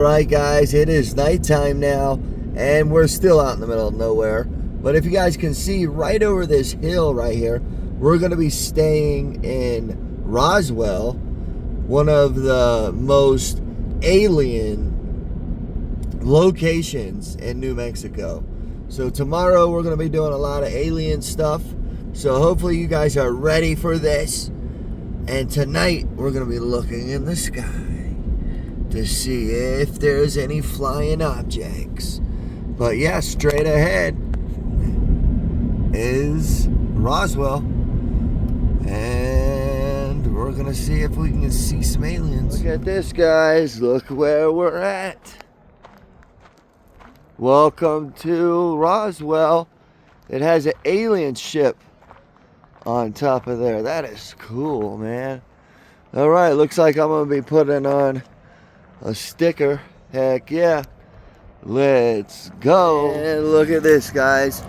Alright guys, it is nighttime now and we're still out in the middle of nowhere. But if you guys can see right over this hill right here, we're going to be staying in Roswell, one of the most alien locations in New Mexico. So tomorrow we're going to be doing a lot of alien stuff. So hopefully you guys are ready for this. And tonight we're going to be looking in the sky to see if there's any flying objects. But yeah, straight ahead is Roswell. And we're gonna see if we can see some aliens. Look at this, guys. Look where we're at. Welcome to Roswell. It has an alien ship on top of there. That is cool, man. Alright, looks like I'm gonna be putting on a sticker. Heck yeah. Let's go. And look at this, guys.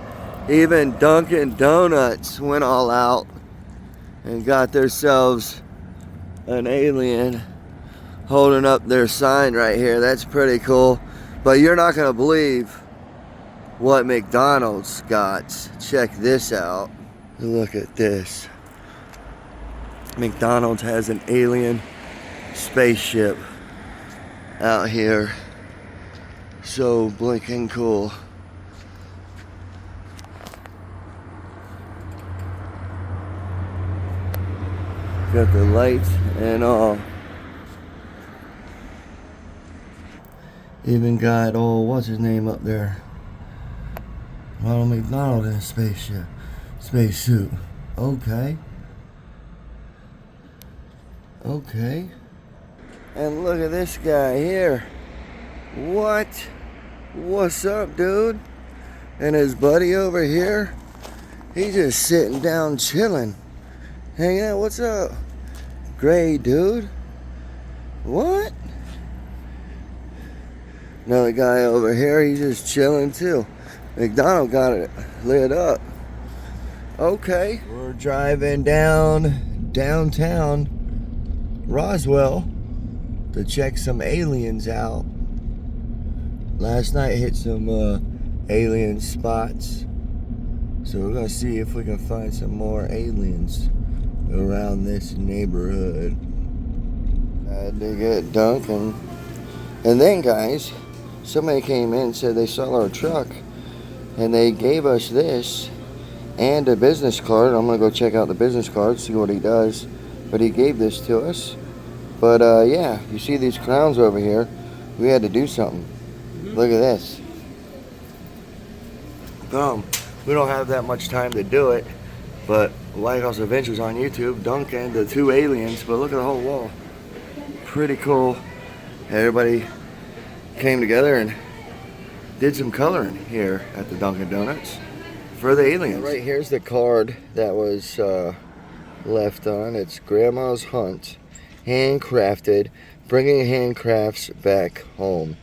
Even Dunkin' Donuts went all out and got themselves an alien holding up their sign right here. That's pretty cool. But you're not going to believe what McDonald's got. Check this out. Look at this. McDonald's has an alien spaceship out here. So blinking cool. Got the lights and all. Even got old what's his name up there. Ronald McDonald in a spaceship. Spacesuit. Okay. Okay. And look at this guy here. What? What's up, dude? And his buddy over here, he's just sitting down chilling. Hanging out. What's up? Great, dude. What? Another guy over here, he's just chilling too. McDonald got it lit up. Okay. We're driving downtown Roswell to check some aliens out. Last night hit some alien spots. So we're gonna see if we can find some more aliens around this neighborhood. Had to get Dunkin'. And then guys, somebody came in and said they saw our truck and they gave us this and a business card. I'm gonna go check out the business card, see what he does. But he gave this to us. But yeah, you see these clowns over here. We had to do something. Look at this. Boom. We don't have that much time to do it, but Wykoffs Adventures on YouTube, Dunkin', the two aliens, but look at the whole wall. Pretty cool. Everybody came together and did some coloring here at the Dunkin' Donuts for the aliens. Right here's the card that was left on. It's Grandma's Hunt, handcrafted, bringing handcrafts back home.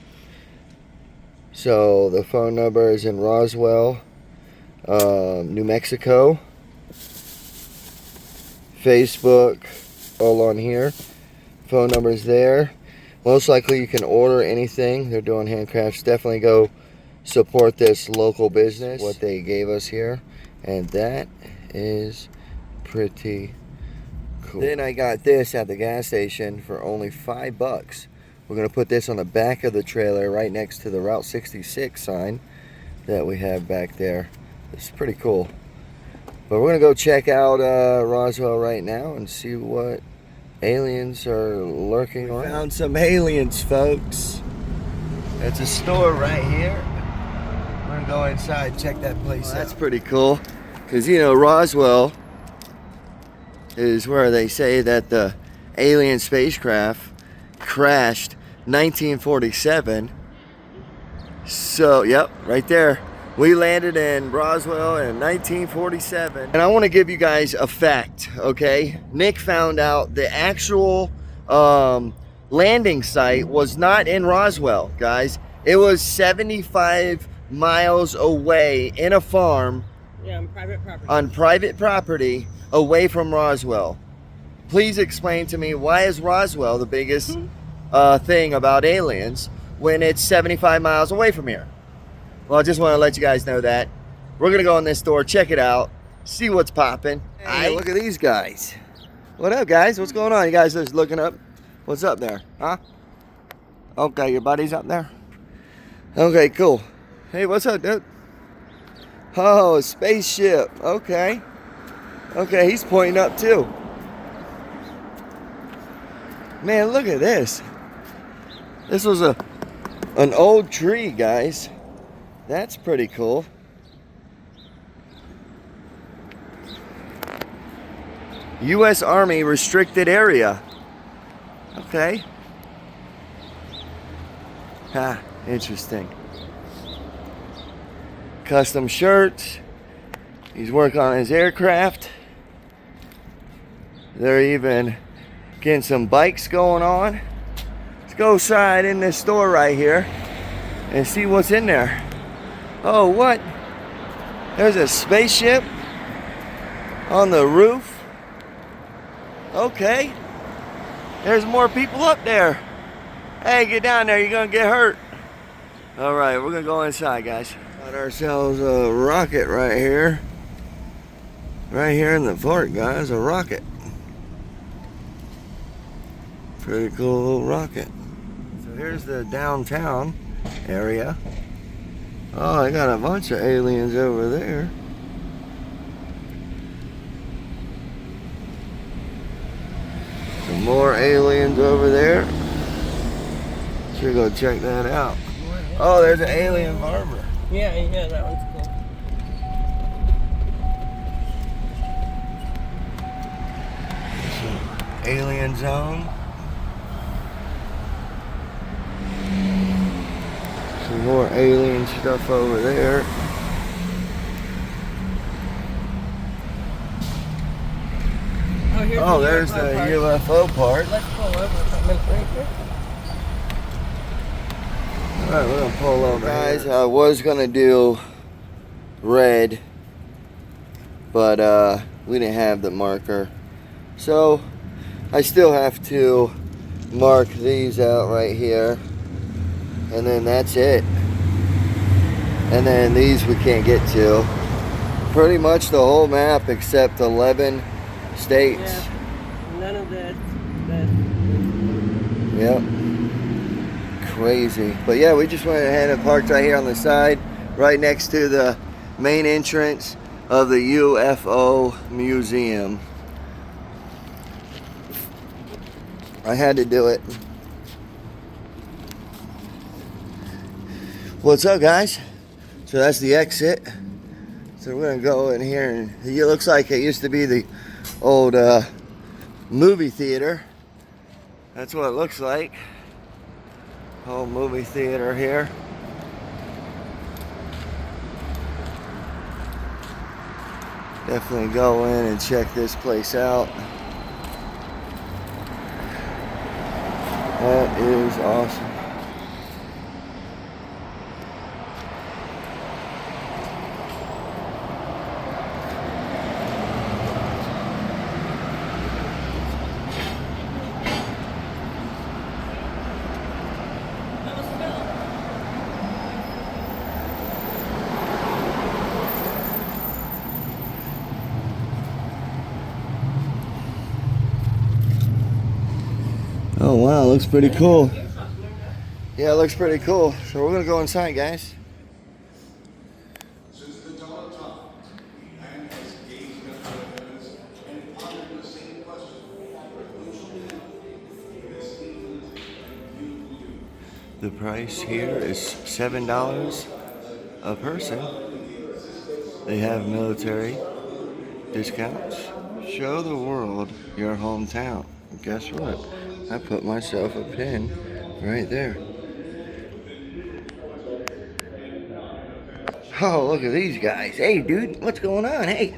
So the phone number is in Roswell, New Mexico. Facebook, all on here. Phone number's there. Most likely you can order anything. They're doing handcrafts. Definitely go support this local business, what they gave us here. And that is pretty cool. Then I got this at the gas station for only $5. We're going to put this on the back of the trailer right next to the Route 66 sign that we have back there. It's pretty cool. But we're going to go check out Roswell right now and see what aliens are lurking on. Found some aliens, folks. It's a store right here. We're going to go inside, check that place out. That's pretty cool. Because, you know, Roswell is where they say that the alien spacecraft crashed 1947. So, yep, right there. We landed in Roswell in 1947. And I want to give you guys a fact, okay? Nick found out the actual landing site was not in Roswell, guys. It was 75 miles away in a farm. Yeah, on private property. On private property away from Roswell. Please explain to me, why is Roswell the biggest thing about aliens, when it's 75 miles away from here. Well, I just want to let you guys know that. We're going to go in this store, check it out, see what's popping. Hey, look at these guys. What up, guys? What's going on? You guys just looking up? What's up there? Huh? Okay, your buddy's up there? Okay, cool. Hey, what's up, dude? Oh, a spaceship. Okay. Okay, he's pointing up too. Man, look at this. This was an old tree, guys. That's pretty cool. U.S. Army restricted area. Okay. Ha, interesting. Custom shirts. He's working on his aircraft. They're even getting some bikes going on. Let's go inside in this store right here and see what's in there. Oh, what? There's a spaceship on the roof. Okay. There's more people up there. Hey, get down there, you're gonna get hurt. All right, we're gonna go inside, guys. Got ourselves a rocket right here. Right here in the fort, guys, a rocket. Pretty cool little rocket. So here's the downtown area. Oh, I got a bunch of aliens over there. Some more aliens over there. Should go check that out. Oh, there's an alien barber. Yeah, that one's cool. Alien zone. Some more alien stuff over there. Oh, there's the UFO part. Let's pull over for a minute right here. Alright, we're gonna pull over. Guys, I was gonna do red, but we didn't have the marker. So I still have to mark these out right here. And then that's it. And then these we can't get to. Pretty much the whole map except 11 states. Yeah, none of that. Yep. Crazy. But yeah, we just went ahead and parked right here on the side, right next to the main entrance of the UFO museum. I had to do it. What's up, guys? So that's the exit. So we're gonna go in here, and it looks like it used to be the old movie theater. That's what it looks like. Old movie theater here. Definitely go in and check this place out. That is awesome. Oh wow, looks pretty cool. Yeah, it looks pretty cool. So we're gonna go inside, guys. Since the dawn of time, man has gazed at the heavens and pondered the same question. The price here is $7 a person. They have military discounts. Show the world your hometown. Guess what? I put myself a pin right there. Oh, look at these guys. Hey, dude, what's going on? Hey.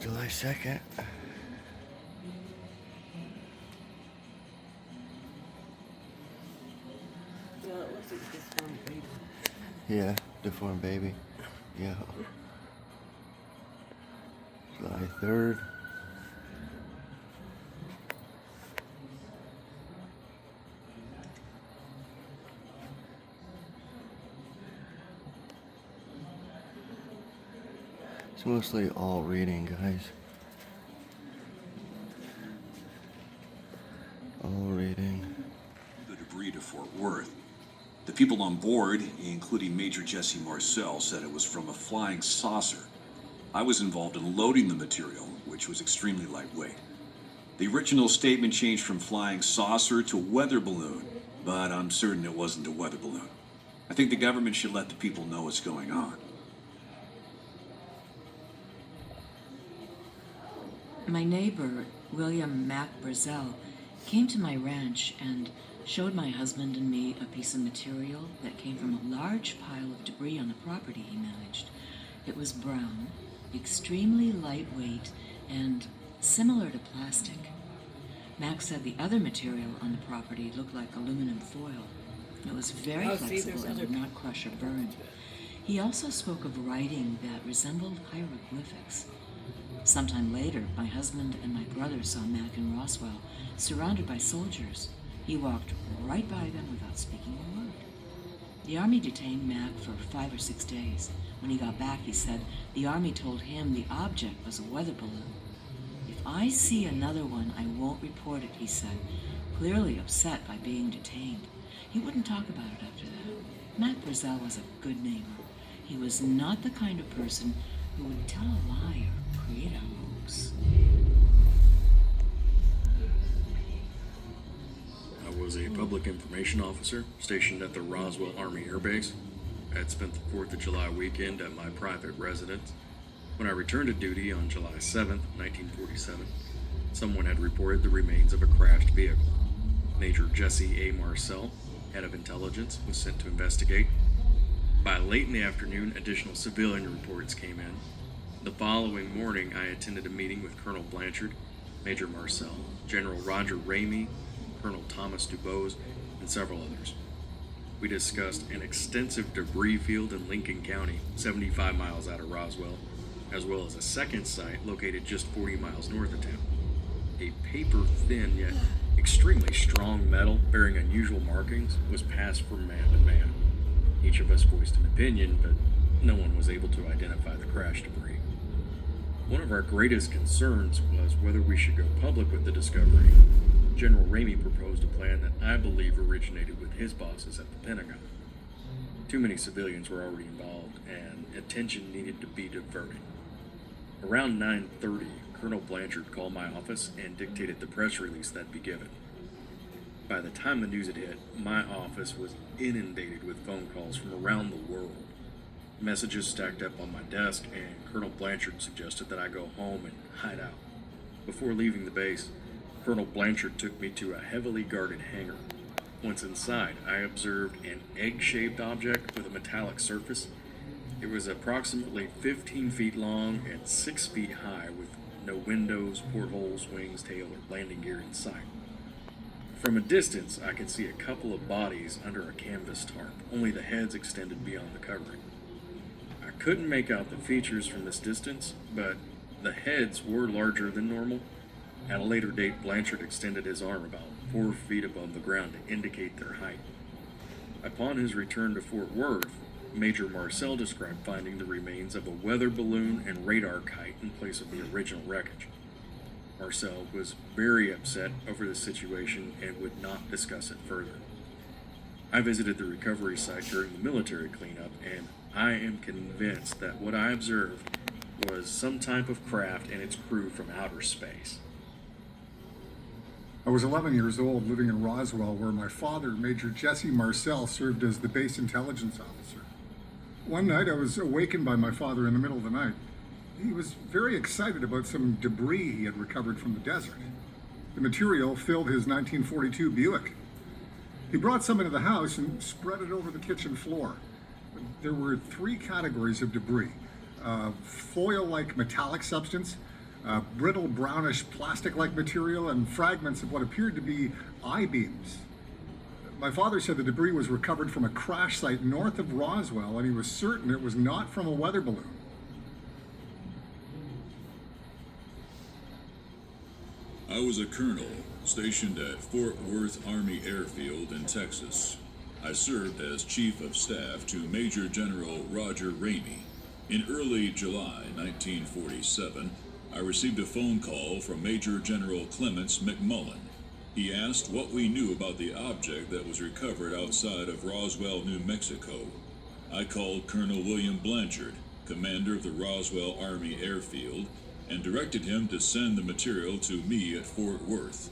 July 2nd. Yeah, deformed baby. Yeah. July 3rd. mostly all reading, guys. All reading. The debris to Fort Worth. The people on board, including Major Jesse Marcel, said it was from a flying saucer. I was involved in loading the material, which was extremely lightweight. The original statement changed from flying saucer to weather balloon, but I'm certain it wasn't a weather balloon. I think the government should let the people know what's going on. My neighbor, William Mac Brazel, came to my ranch and showed my husband and me a piece of material that came from a large pile of debris on the property he managed. It was brown, extremely lightweight, and similar to plastic. Max said the other material on the property looked like aluminum foil. It was very flexible and would not crush or burn. He also spoke of writing that resembled hieroglyphics. Sometime later, my husband and my brother saw Mac in Roswell, surrounded by soldiers. He walked right by them without speaking a word. The Army detained Mac for 5 or 6 days. When he got back, he said the Army told him the object was a weather balloon. If I see another one, I won't report it, he said, clearly upset by being detained. He wouldn't talk about it after that. Mac Brazel was a good neighbor. He was not the kind of person who would tell a lie or create a hoax. I was a public information officer stationed at the Roswell Army Air Base. I had spent the 4th of July weekend at my private residence. When I returned to duty on July 7th, 1947, someone had reported the remains of a crashed vehicle. Major Jesse A. Marcel, head of intelligence, was sent to investigate. By late in the afternoon, additional civilian reports came in. The following morning, I attended a meeting with Colonel Blanchard, Major Marcel, General Roger Ramey, Colonel Thomas Dubose, and several others. We discussed an extensive debris field in Lincoln County, 75 miles out of Roswell, as well as a second site located just 40 miles north of town. A paper-thin yet extremely strong metal bearing unusual markings was passed from man to man. Each of us voiced an opinion, but no one was able to identify the crash debris. One of our greatest concerns was whether we should go public with the discovery. General Ramey proposed a plan that I believe originated with his bosses at the Pentagon. Too many civilians were already involved, and attention needed to be diverted. Around 9:30, Colonel Blanchard called my office and dictated the press release that'd be given. By the time the news had hit, my office was inundated with phone calls from around the world. Messages stacked up on my desk, and Colonel Blanchard suggested that I go home and hide out. Before leaving the base, Colonel Blanchard took me to a heavily guarded hangar. Once inside, I observed an egg-shaped object with a metallic surface. It was approximately 15 feet long and 6 feet high, with no windows, portholes, wings, tail, or landing gear in sight. From a distance, I could see a couple of bodies under a canvas tarp, only the heads extended beyond the covering. I couldn't make out the features from this distance, but the heads were larger than normal. At a later date, Blanchard extended his arm about 4 feet above the ground to indicate their height. Upon his return to Fort Worth, Major Marcel described finding the remains of a weather balloon and radar kite in place of the original wreckage. Marcel was very upset over the situation and would not discuss it further. I visited the recovery site during the military cleanup, and I am convinced that what I observed was some type of craft and its crew from outer space. I was 11 years old, living in Roswell, where my father, Major Jesse Marcel, served as the base intelligence officer. One night, I was awakened by my father in the middle of the night. He was very excited about some debris he had recovered from the desert. The material filled his 1942 Buick. He brought some into the house and spread it over the kitchen floor. There were 3 categories of debris: foil-like metallic substance, brittle brownish plastic-like material, and fragments of what appeared to be I-beams. My father said the debris was recovered from a crash site north of Roswell, and he was certain it was not from a weather balloon. I was a colonel stationed at Fort Worth Army Airfield in Texas. I served as Chief of Staff to Major General Roger Ramey. In early July 1947, I received a phone call from Major General Clements McMullen. He asked what we knew about the object that was recovered outside of Roswell, New Mexico. I called Colonel William Blanchard, commander of the Roswell Army Airfield, and directed him to send the material to me at Fort Worth.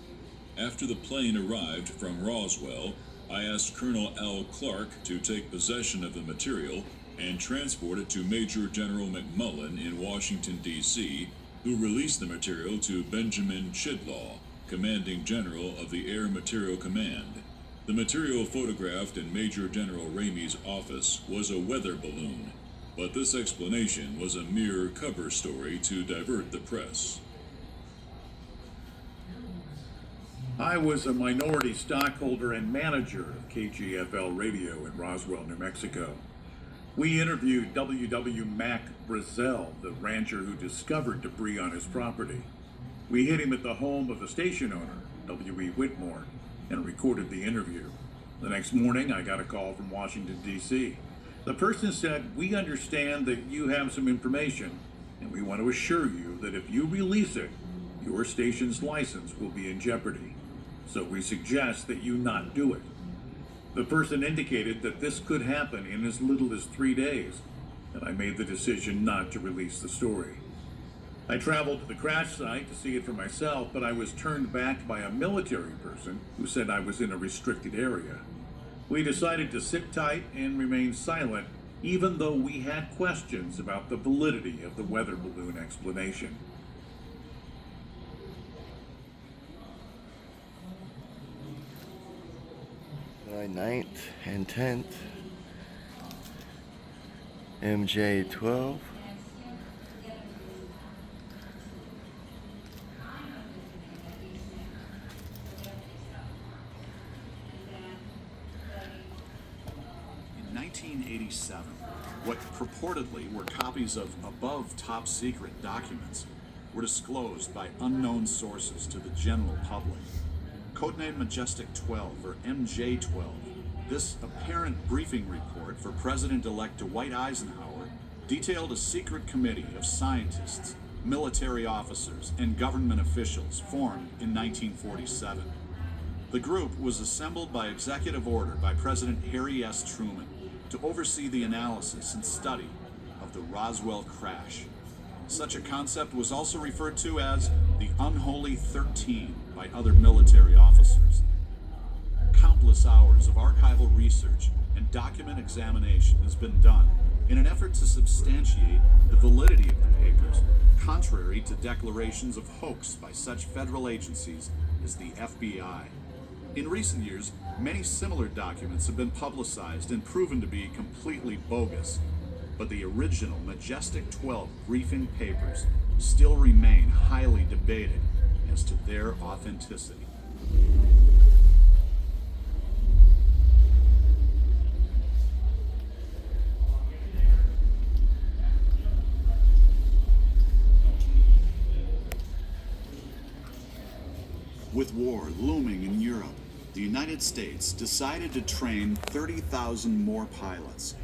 After the plane arrived from Roswell, I asked Colonel Al Clark to take possession of the material and transport it to Major General McMullen in Washington, D.C., who released the material to Benjamin Chidlaw, Commanding General of the Air Material Command. The material photographed in Major General Ramey's office was a weather balloon, but this explanation was a mere cover story to divert the press. I was a minority stockholder and manager of KGFL Radio in Roswell, New Mexico. We interviewed W.W. Mac Brazel, the rancher who discovered debris on his property. We hit him at the home of the station owner, W.E. Whitmore, and recorded the interview. The next morning, I got a call from Washington, D.C. The person said, "We understand that you have some information, and we want to assure you that if you release it, your station's license will be in jeopardy. So we suggest that you not do it." The person indicated that this could happen in as little as 3 days, and I made the decision not to release the story. I traveled to the crash site to see it for myself, but I was turned back by a military person who said I was in a restricted area. We decided to sit tight and remain silent, even though we had questions about the validity of the weather balloon explanation. July 9th and 10th, MJ12. In 1987, what purportedly were copies of above top secret documents were disclosed by unknown sources to the general public. Codenamed Majestic 12 or MJ12, this apparent briefing report for President-elect Dwight Eisenhower detailed a secret committee of scientists, military officers, and government officials formed in 1947. The group was assembled by executive order by President Harry S. Truman to oversee the analysis and study of the Roswell crash. Such a concept was also referred to as the Unholy 13 by other military officers. Countless hours of archival research and document examination has been done in an effort to substantiate the validity of the papers, contrary to declarations of hoax by such federal agencies as the FBI. In recent years, many similar documents have been publicized and proven to be completely bogus, but the original Majestic 12 briefing papers still remain highly debated as to their authenticity. With war looming in Europe, the United States decided to train 30,000 more pilots.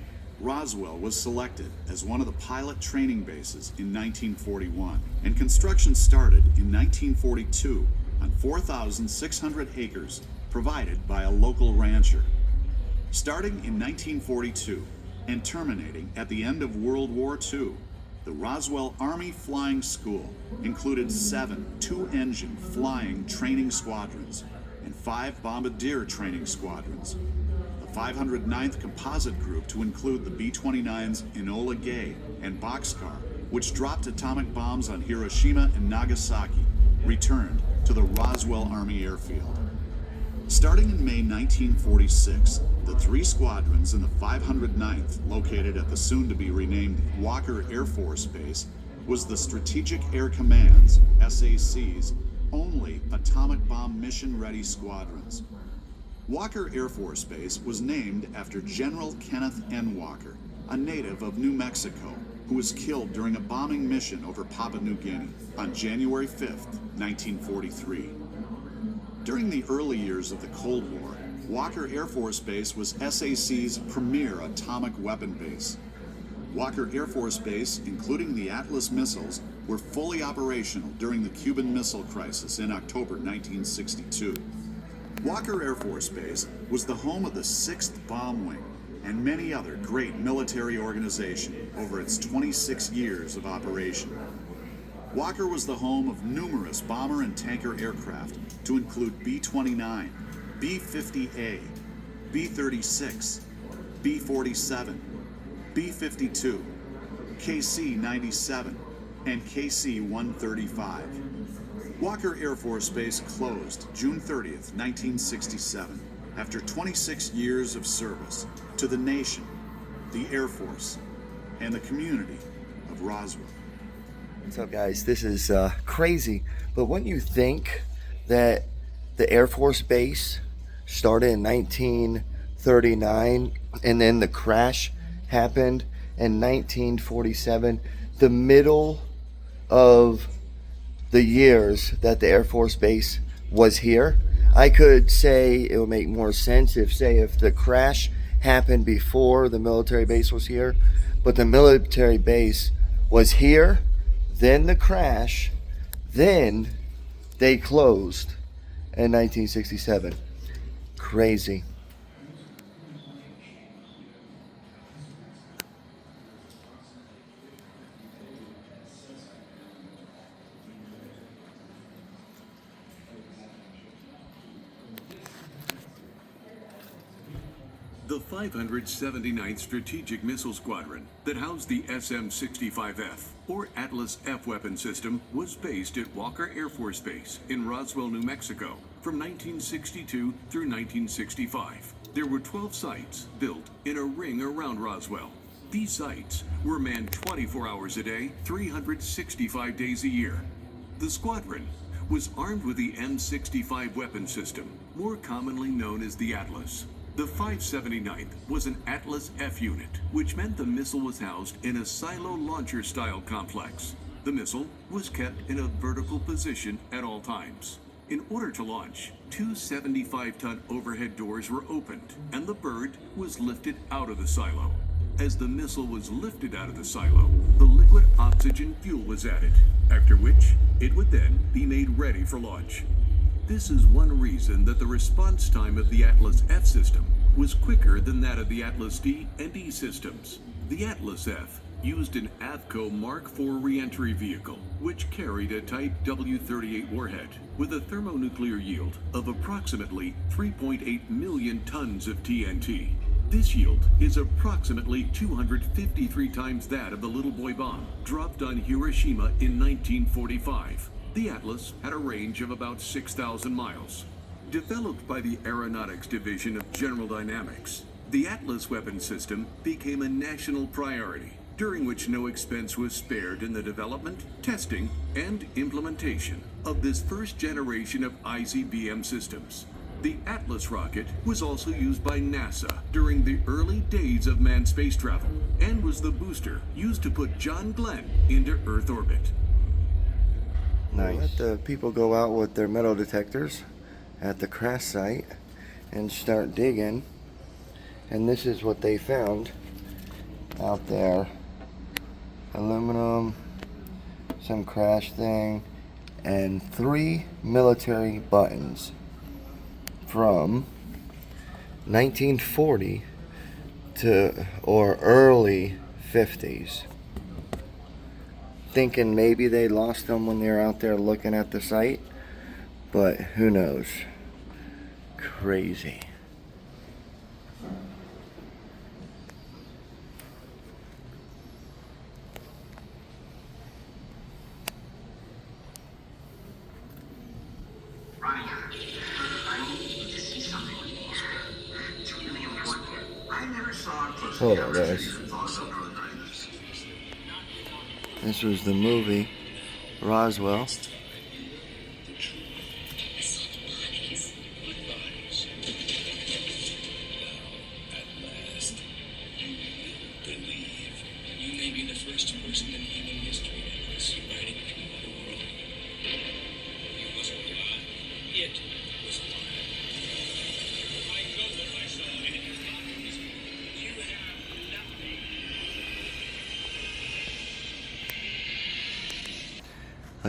Roswell was selected as one of the pilot training bases in 1941, and construction started in 1942 on 4,600 acres provided by a local rancher. Starting in 1942 and terminating at the end of World War II, the Roswell Army Flying School included 7 two-engine flying training squadrons and 5 bombardier training squadrons. The 509th Composite Group to include the B-29s Enola Gay and Boxcar, which dropped atomic bombs on Hiroshima and Nagasaki, returned to the Roswell Army Airfield. Starting in May 1946, the 3 squadrons in the 509th, located at the soon-to-be renamed Walker Air Force Base, was the Strategic Air Command's, SAC's, only atomic bomb mission-ready squadrons. Walker Air Force Base was named after General Kenneth N. Walker, a native of New Mexico, who was killed during a bombing mission over Papua New Guinea on January 5, 1943. During the early years of the Cold War, Walker Air Force Base was SAC's premier atomic weapon base. Walker Air Force Base, including the Atlas missiles, were fully operational during the Cuban Missile Crisis in October 1962. Walker Air Force Base was the home of the 6th Bomb Wing and many other great military organizations over its 26 years of operation. Walker was the home of numerous bomber and tanker aircraft, to include B-29, B-50A, B-36, B-47, B-52, KC-97, and KC-135. Walker Air Force Base closed June 30th, 1967, after 26 years of service to the nation, the Air Force, and the community of Roswell. What's up, guys? This is crazy, but wouldn't you think that the Air Force Base started in 1939 and then the crash happened in 1947, the middle of the years that the Air Force Base was here? I could say it would make more sense if the crash happened before the military base was here, but the military base was here, then the crash, then they closed in 1967. Crazy. The 579th Strategic Missile Squadron that housed the SM-65F, or Atlas F weapon system, was based at Walker Air Force Base in Roswell, New Mexico from 1962 through 1965. There were 12 sites built in a ring around Roswell. These sites were manned 24 hours a day, 365 days a year. The squadron was armed with the M65 weapon system, more commonly known as the Atlas. The 579th was an Atlas F unit, which meant the missile was housed in a silo launcher style complex. The missile was kept in a vertical position at all times. In order to launch, two 75-ton overhead doors were opened, and the bird was lifted out of the silo. As the missile was lifted out of the silo, the liquid oxygen fuel was added, after which it would then be made ready for launch. This is one reason that the response time of the Atlas F system was quicker than that of the Atlas D and E systems. The Atlas F used an Avco Mark IV reentry vehicle, which carried a Type W-38 warhead with a thermonuclear yield of approximately 3.8 million tons of TNT. This yield is approximately 253 times that of the Little Boy bomb dropped on Hiroshima in 1945. The Atlas had a range of about 6,000 miles. Developed by the Aeronautics Division of General Dynamics, the Atlas weapon system became a national priority, during which no expense was spared in the development, testing, and implementation of this first generation of ICBM systems. The Atlas rocket was also used by NASA during the early days of manned space travel and was the booster used to put John Glenn into Earth orbit. Nice. Let the people go out with their metal detectors at the crash site and start digging. And this is what they found out there. Aluminum, some crash thing, and 3 military buttons from 1940 to or early 50s. Thinking maybe they lost them when they were out there looking at the site, but who knows. Crazy. Hold on, guys. This was the movie Roswell.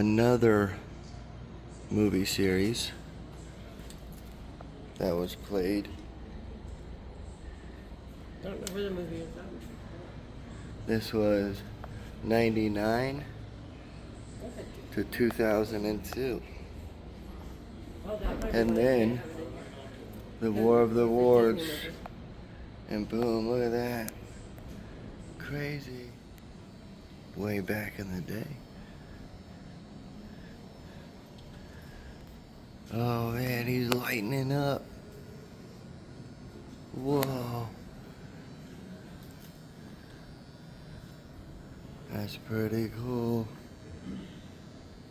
another movie series that was played. I don't know where the movie is. This was 99 to 2002. And then the War of the Worlds. And boom, look at that. Crazy. Way back in the day. Oh man, he's lightening up. Whoa. That's pretty cool.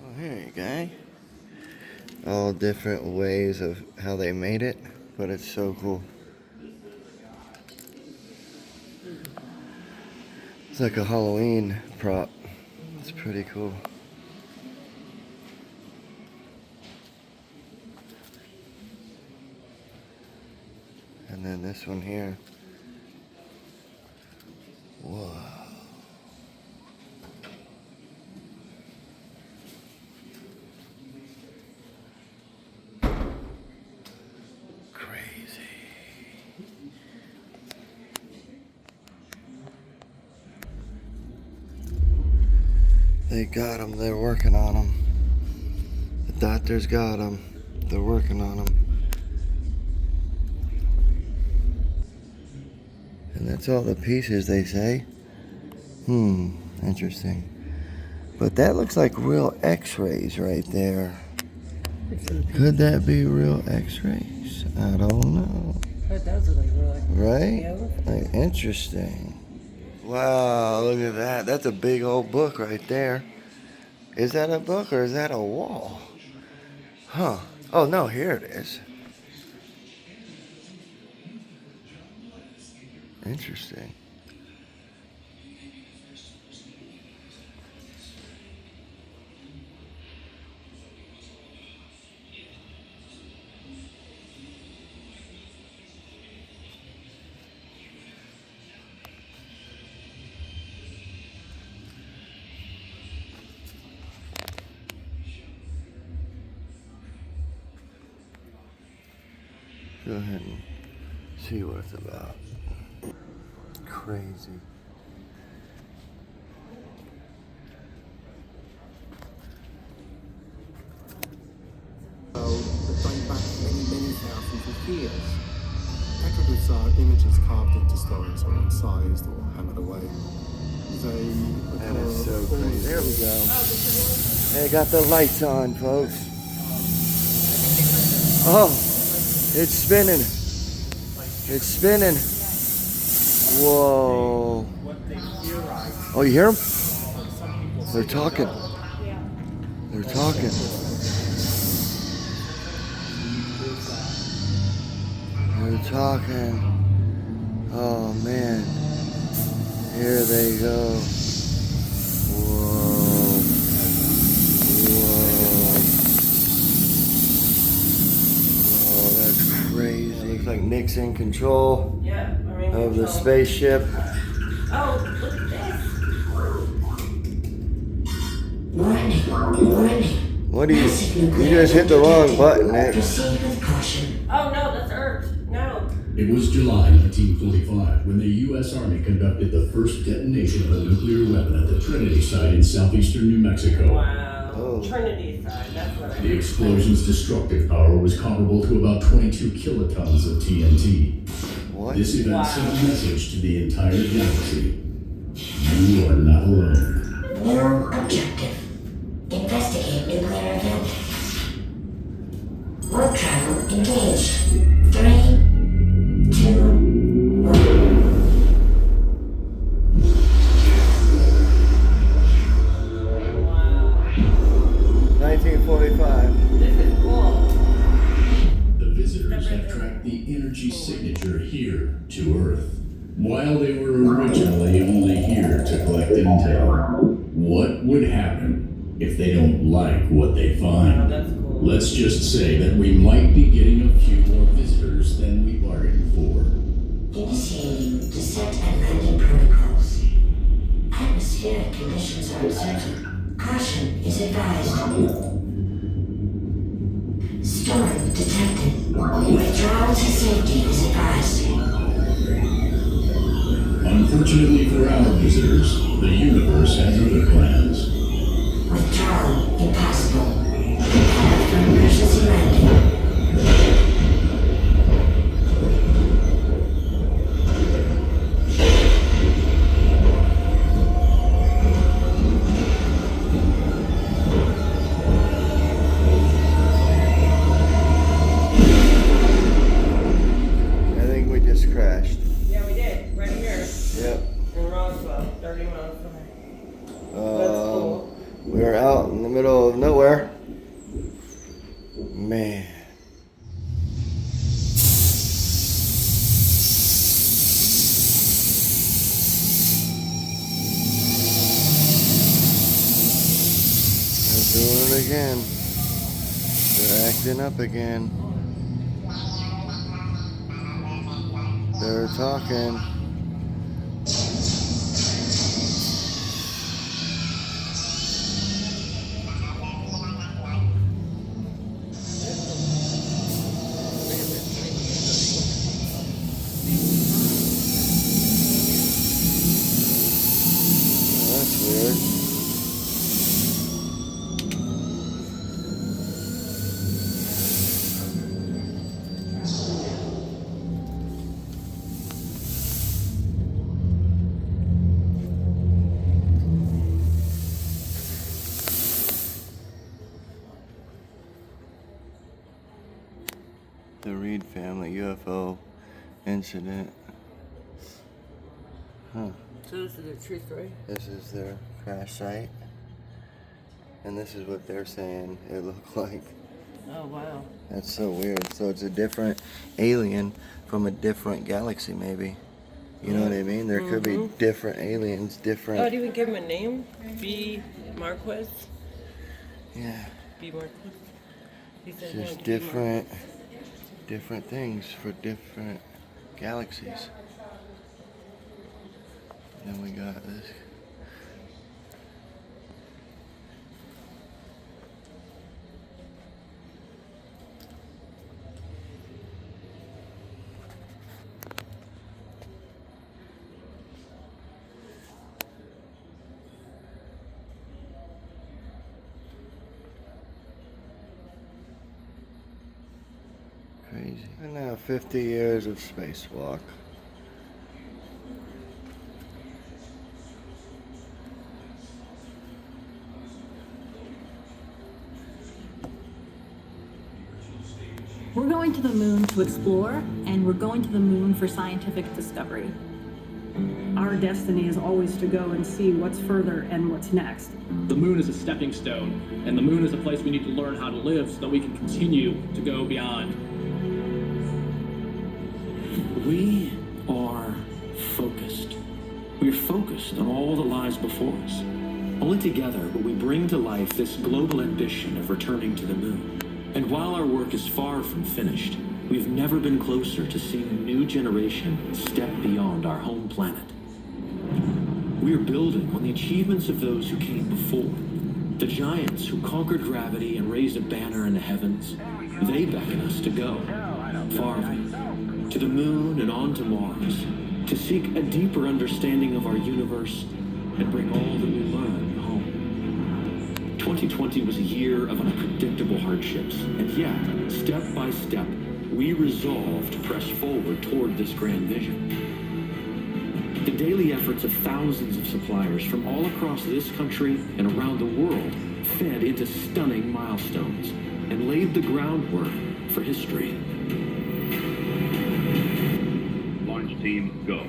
Oh, here you go. All different ways of how they made it, but it's so cool. It's like a Halloween prop. It's pretty cool. And then this one here. Whoa. Crazy. They got him. They're working on him. The doctors got him. They're working on him. And that's all the pieces, they say. Interesting. But that looks like real x-rays right there. Could that be real x-rays? I don't know. That does look like real. Right? Yeah, Like, interesting. Wow, look at that. That's a big old book right there. Is that a book or is that a wall? Huh. Oh, no, here it is. Interesting. Go ahead and see what it's about. Crazy. That date back many thousands of years. Petroglyphs are images carved into stones or incised or hammered away. That is so crazy. There we go. They got the lights on, folks. Oh, it's spinning. It's spinning. Whoa. Oh, you hear them? They're talking. They're talking. They're talking. Oh, man. Here they go. Whoa. Whoa. Whoa, that's crazy. Looks like Nick's in control of the spaceship. Oh, look at this. What do you just hit the wrong button, Nick. Oh no, that's Earth. No. It was July 1945 when the U.S. Army conducted the first detonation of a nuclear weapon at the Trinity site in southeastern New Mexico. Wow. Oh. Trinity side, that's what I The explosion's destructive power was comparable to about 22 kilotons of TNT. What? This event sent a message to the entire galaxy. You are not alone. New objective. Investigate nuclear event. Warp travel engaged. 3, 2, 1. 1945. This is cool. The visitors have tracked the energy signature here to Earth. While they were originally only here to collect intel, what would happen if they don't like what they find? Let's just say that we might be getting a few more visitors than we bargained for. Initiating descent and landing protocols. Atmospheric conditions are uncertain. Caution is advised. Storm detected. Withdrawal to safety is advised. Unfortunately for our visitors, the universe has other plans. Withdrawal impossible. Prepare for emergency landing. I think we just crashed. Yeah, we did. Right here. Yep. In Roswell, 30 miles away. That's cool. We were out in the middle of nowhere. Man. They're doing it again. They're acting up again. They're talking. Oh, that's weird. The Reed family UFO incident. Huh. So this is a true story? This is their crash site. And this is what they're saying it looked like. Oh, wow. That's so weird. So it's a different alien from a different galaxy, maybe. You know what I mean? There could be different aliens, different... Oh, I didn't even give him a name? B. Marquez? Yeah. B. Marquez? He said Just no, different things for different galaxies. Then we got this. Crazy. And now 50 years of spacewalk. We're going to the moon to explore, and we're going to the moon for scientific discovery. Our destiny is always to go and see what's further and what's next. The moon is a stepping stone, and the moon is a place we need to learn how to live so that we can continue to go beyond. We are focused. We're focused on all that lies before us. Only together will we bring to life this global ambition of returning to the moon. And while our work is far from finished, we've never been closer to seeing a new generation step beyond our home planet. We are building on the achievements of those who came before. The giants who conquered gravity and raised a banner in the heavens. They beckon us to go farther, to the moon and on to Mars, to seek a deeper understanding of our universe and bring all that we learn home. 2020 was a year of unpredictable hardships, and yet, step by step, we resolve to press forward toward this grand vision. The daily efforts of thousands of suppliers from all across this country and around the world fed into stunning milestones and laid the groundwork for history. Launch team, go.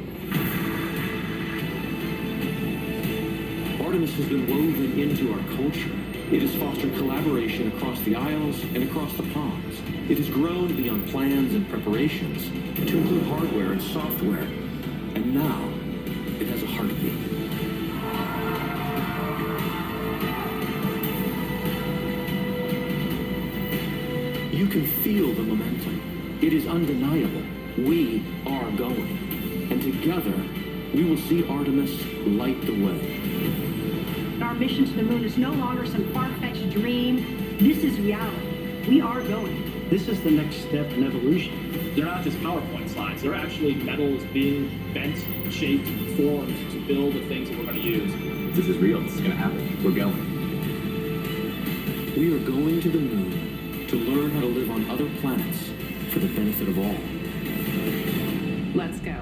Artemis has been woven into our culture. It has fostered collaboration across the aisles and across the ponds. It has grown beyond plans and preparations to include hardware and software. And now, it has a heartbeat. You can feel the momentum. It is undeniable. We are going. And together, we will see Artemis light the way. our mission to the moon is no longer some far-fetched dream. This is reality. We are going. This is the next step in evolution. They're not just PowerPoint slides. They're actually metals being bent, shaped, formed to build the things that we're going to use. This is real. This is going to happen. We're going. We are going to the moon to learn how to live on other planets for the benefit of all. Let's go.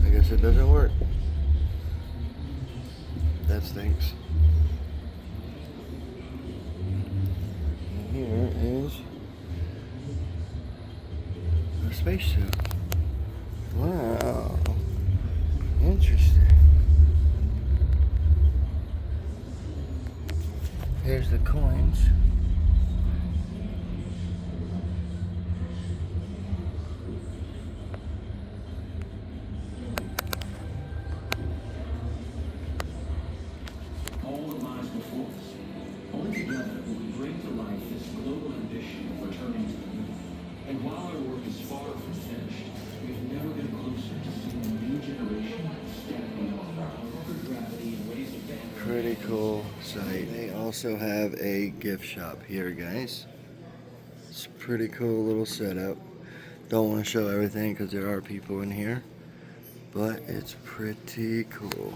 I guess it doesn't work. That stinks. And here is a spacesuit. Wow. Interesting. Here's the coins. All that lies before us. Only together will we bring to life this global ambition of returning to the moon. And while our work is far from finished, we've never been closer to seeing a new generation step beyond our conquered gravity and ways of vanity. Pretty cool site. They also have a gift shop here, guys. It's a pretty cool little setup. Don't want to show everything because there are people in here, but it's pretty cool.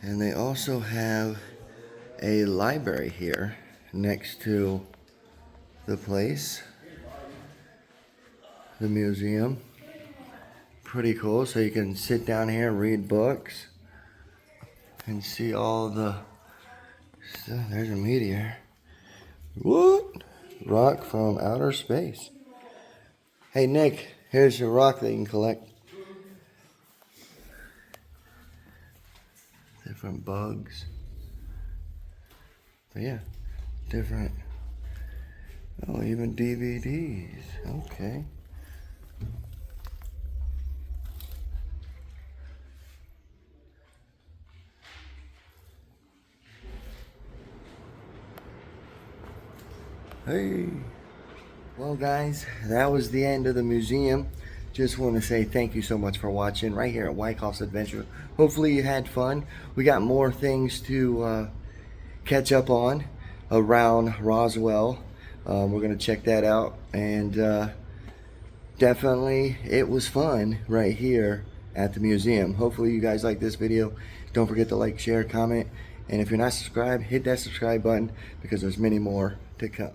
And they also have a library here next to the place, the museum. Pretty cool. So you can sit down here and read books and see all the stuff. There's a meteor. What? Rock from outer space. Hey Nick, here's your rock that you can collect. Different bugs. But yeah, different. Oh, even DVDs. Okay. Hey. Well guys, that was the end of the museum. Just want to say thank you so much for watching right here at Wykoffs Adventure. Hopefully you had fun. We got more things to catch up on around Roswell. We're going to check that out. And definitely it was fun right here at the museum. Hopefully you guys like this video. Don't forget to like, share, comment. And if you're not subscribed, hit that subscribe button because there's many more to come.